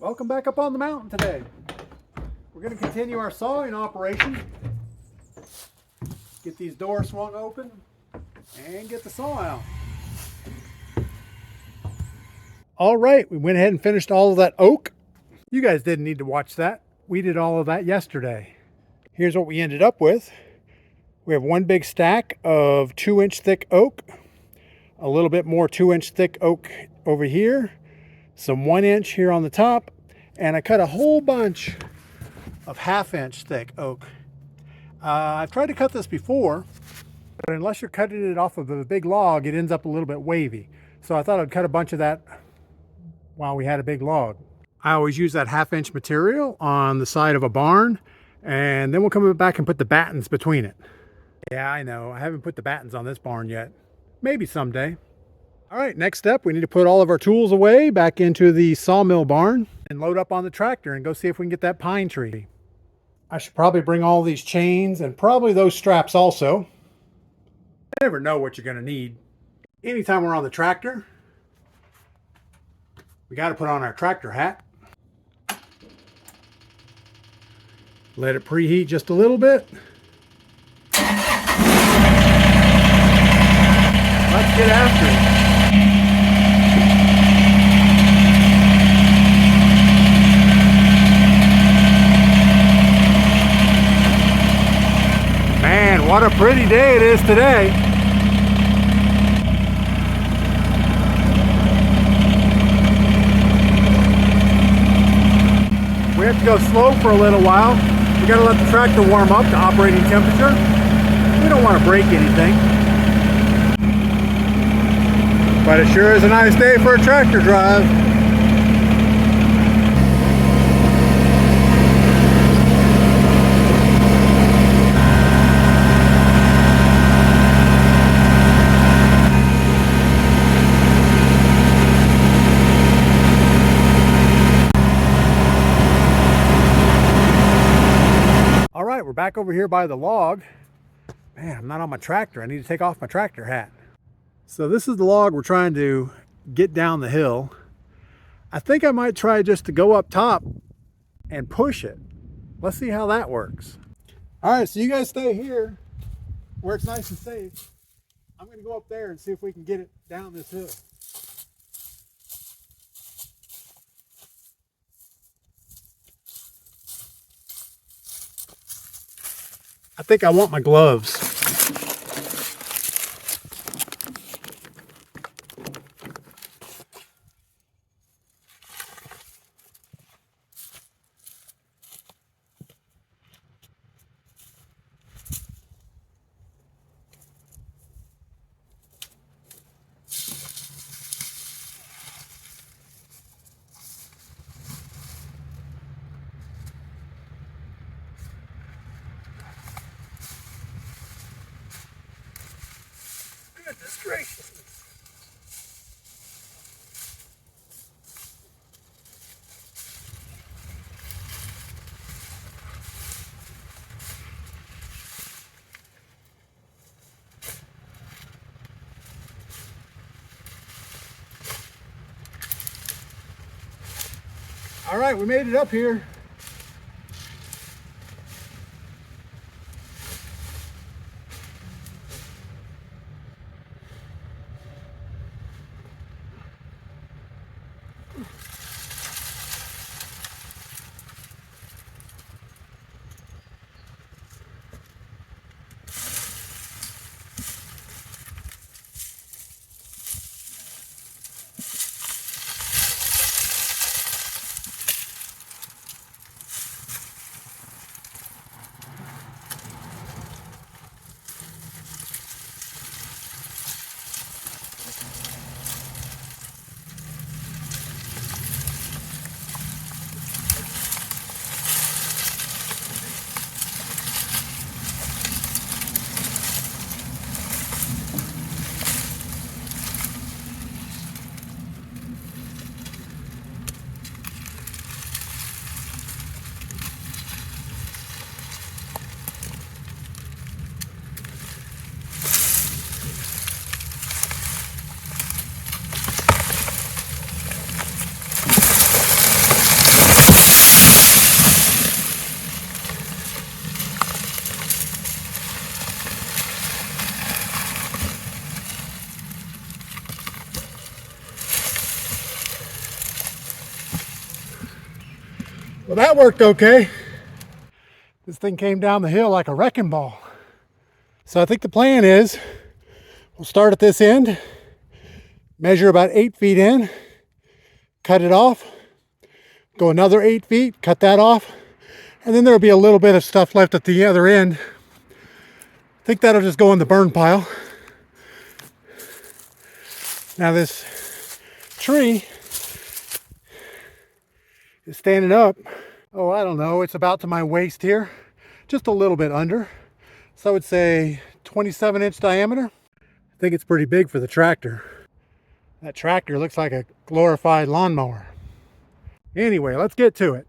Welcome back up on the mountain today. We're going to continue our sawing operation. Get these doors swung open and get the saw out. All right, we went ahead and finished all of that oak. You guys didn't need to watch that. We did all of that yesterday. Here's what we ended up with. We have one big stack of 2-inch thick oak, a little bit more 2-inch thick oak over here, some 1-inch here on the top, and I cut a whole bunch of 1/2-inch thick oak. I've tried to cut this before, but unless you're cutting it off of a big log, it ends up a little bit wavy. So I thought I'd cut a bunch of that while we had a big log. I always use that 1/2-inch material on the side of a barn, and then we'll come back and put the battens between it. Yeah, I know, I haven't put the battens on this barn yet. Maybe someday. All right, next step, we need to put all of our tools away back into the sawmill barn and load up on the tractor and go see if we can get that pine tree. I should probably bring all these chains and probably those straps also. You never know what you're going to need. Anytime we're on the tractor, we got to put on our tractor hat. Let it preheat just a little bit. Let's get after it. Man, what a pretty day it is today. We have to go slow for a little while. We got to let the tractor warm up to operating temperature. We don't want to break anything. But it sure is a nice day for a tractor drive. All right, we're back over here by the log. Man, I'm not on my tractor. I need to take off my tractor hat. So this is the log we're trying to get down the hill. I think I might try just to go up top and push it. Let's see how that works. All right, so you guys stay here where it's nice and safe. I'm going to go up there and see if we can get it down this hill. I think I want my gloves. Goodness gracious. All right, we made it up here. Well, that worked okay. This thing came down the hill like a wrecking ball. So I think the plan is we'll start at this end, measure about 8 feet in, cut it off, go another 8 feet, cut that off, and then there'll be a little bit of stuff left at the other end. I think that'll just go in the burn pile. Now this tree is standing up. Oh, I don't know, it's about to my waist here, just a little bit under. So I would say 27-inch diameter. I think it's pretty big for the tractor. That tractor looks like a glorified lawnmower. Anyway, let's get to it.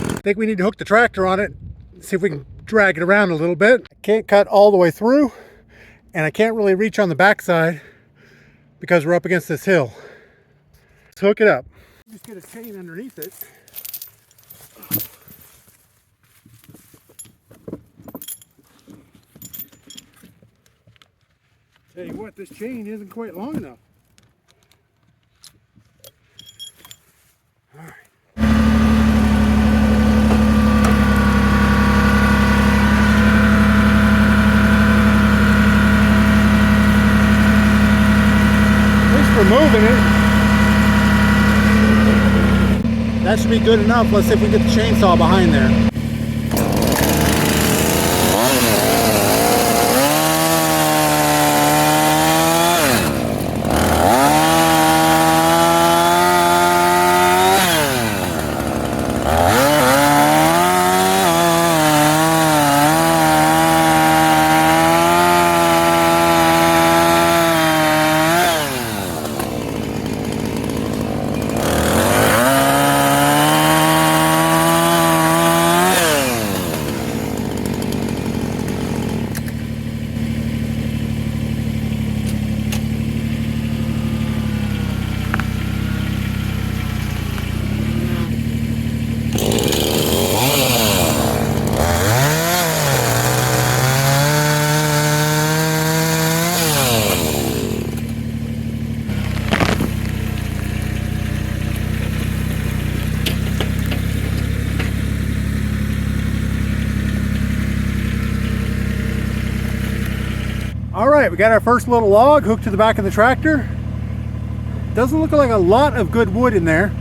I think we need to hook the tractor on it, see if we can drag it around a little bit. I can't cut all the way through, and I can't really reach on the backside because we're up against this hill. Let's hook it up. Just get a chain underneath it. Tell you what, this chain isn't quite long enough. All right. For moving it. That should be good enough. Let's see if we can get the chainsaw behind there. All right, we got our first little log hooked to the back of the tractor. Doesn't look like a lot of good wood in there.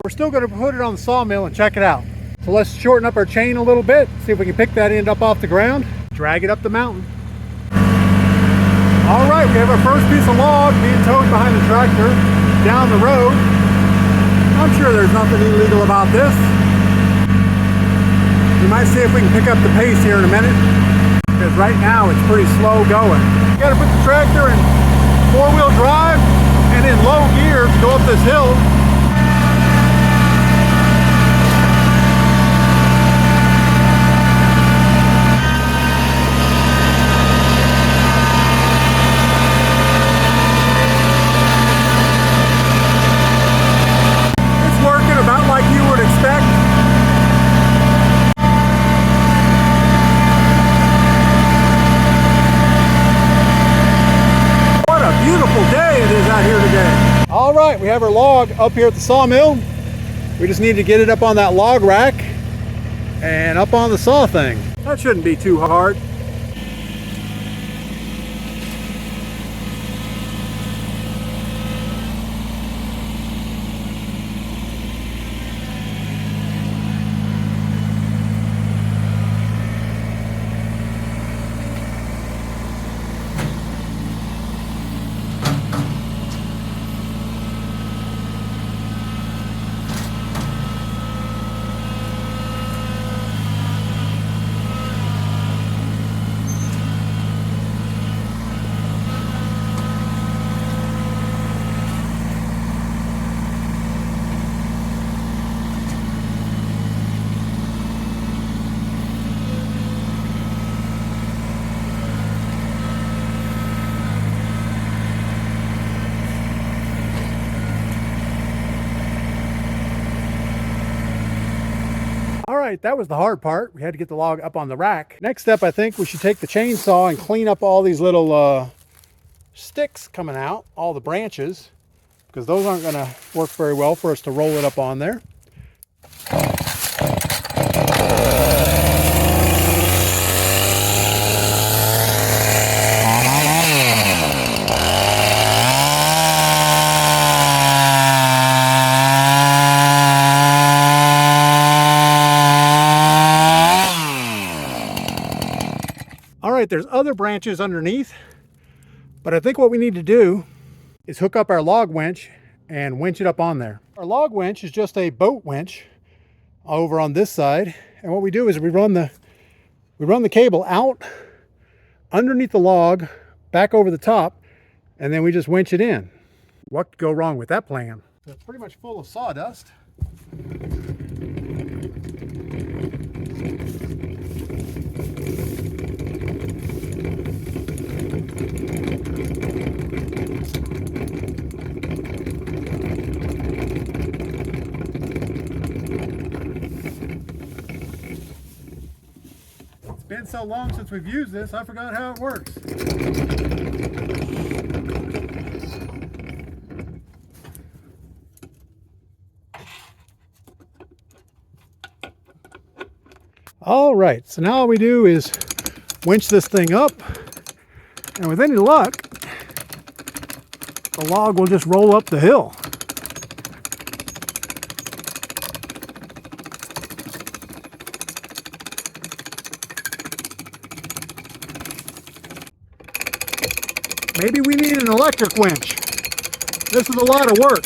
We're still going to put it on the sawmill and check it out. So let's shorten up our chain a little bit, see if we can pick that end up off the ground, drag it up the mountain. All right, we have our first piece of log being towed behind the tractor down the road. I'm sure there's nothing illegal about this. We might see if we can pick up the pace here in a minute, because right now it's pretty slow going. You gotta put the tractor in 4-wheel drive and in low gear to go up this hill. It's working about like you would expect. Beautiful day it is out here today. All right, we have our log up here at the sawmill. We just need to get it up on that log rack and up on the saw thing. That shouldn't be too hard. right, that was the hard part. We had to get the log up on the rack. Next step, I think we should take the chainsaw and clean up all these little sticks coming out, all the branches, because those aren't going to work very well for us to roll it up on there. All right, there's other branches underneath, but I think what we need to do is hook up our log winch and winch it up on there. Our log winch is just a boat winch over on this side, and what we do is we run the cable out underneath the log, back over the top, and then we just winch it in. What could go wrong with that plan? It's pretty much full of sawdust. It's been so long since we've used this, I forgot how it works. All right, so now all we do is winch this thing up, and with any luck, the log will just roll up the hill. Maybe we need an electric winch. This is a lot of work.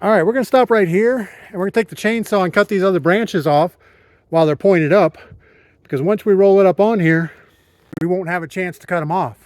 All right, we're going to stop right here, and we're going to take the chainsaw and cut these other branches off while they're pointed up, because once we roll it up on here, we won't have a chance to cut them off.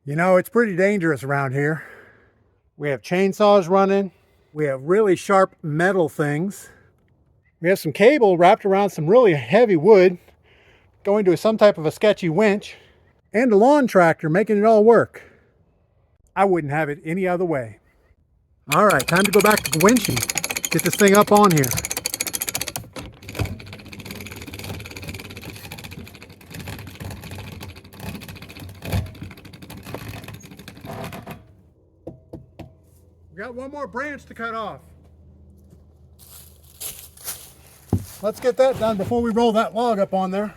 You know, it's pretty dangerous around here. We have chainsaws running. We have really sharp metal things. We have some cable wrapped around some really heavy wood going to some type of a sketchy winch, and a lawn tractor making it all work. I wouldn't have it any other way. All right, time to go back to the winching. Get this thing up on here. We got one more branch to cut off. Let's get that done before we roll that log up on there.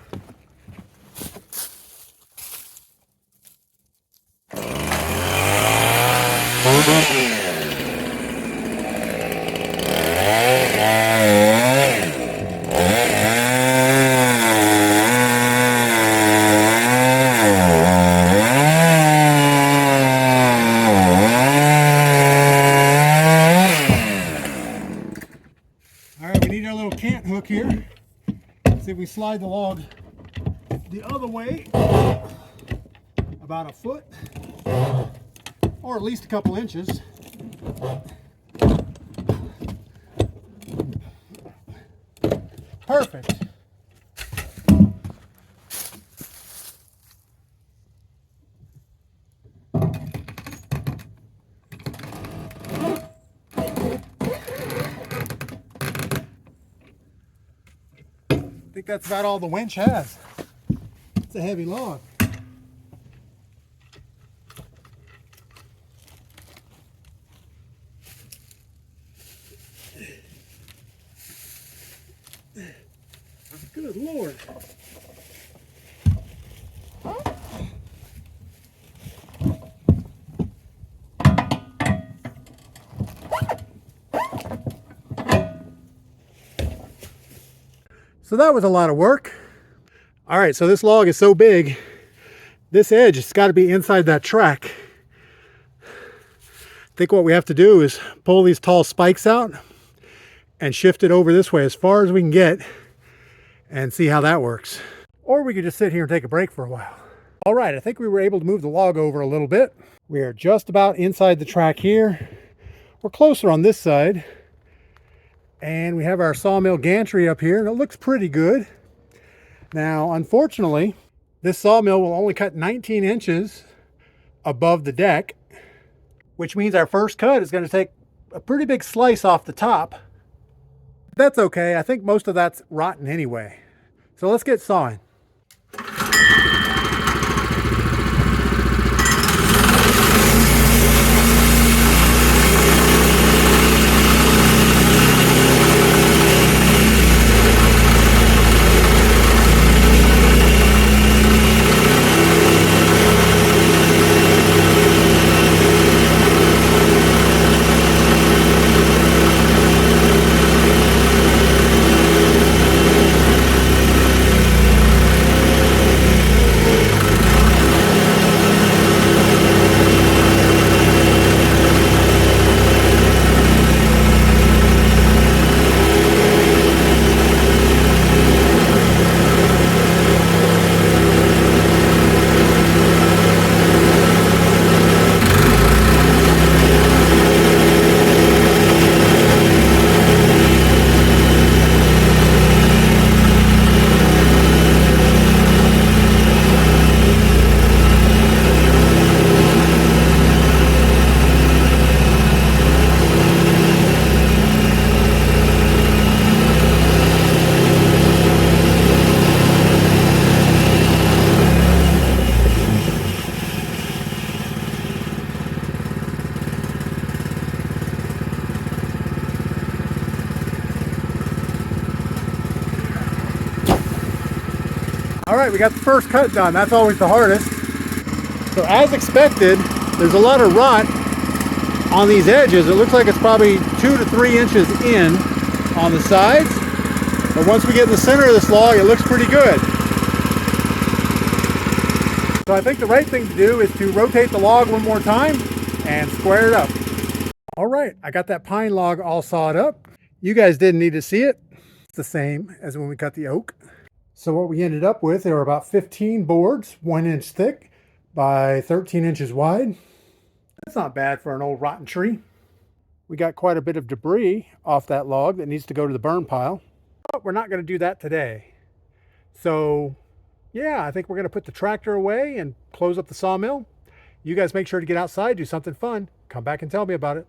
Hook here. See if we slide the log the other way about a foot or at least a couple inches. Perfect. I think that's about all the winch has. It's a heavy log. Good Lord. So that was a lot of work. All right, so this log is so big, this edge has got to be inside that track. I think what we have to do is pull these tall spikes out and shift it over this way as far as we can get and see how that works. Or we could just sit here and take a break for a while. All right, I think we were able to move the log over a little bit. We are just about inside the track here. We're closer on this side. And we have our sawmill gantry up here, and it looks pretty good. Now, unfortunately, this sawmill will only cut 19 inches above the deck, which means our first cut is going to take a pretty big slice off the top. That's okay. I think most of that's rotten anyway. So let's get sawing. All right, we got the first cut done. That's always the hardest. So as expected, there's a lot of rot on these edges. It looks like it's probably 2 to 3 inches in on the sides. But once we get in the center of this log, it looks pretty good. So I think the right thing to do is to rotate the log one more time and square it up. All right, I got that pine log all sawed up. You guys didn't need to see it. It's the same as when we cut the oak. So what we ended up with, there were about 15 boards, 1 inch thick by 13 inches wide. That's not bad for an old rotten tree. We got quite a bit of debris off that log that needs to go to the burn pile. But we're not going to do that today. So yeah, I think we're going to put the tractor away and close up the sawmill. You guys make sure to get outside, do something fun. Come back and tell me about it.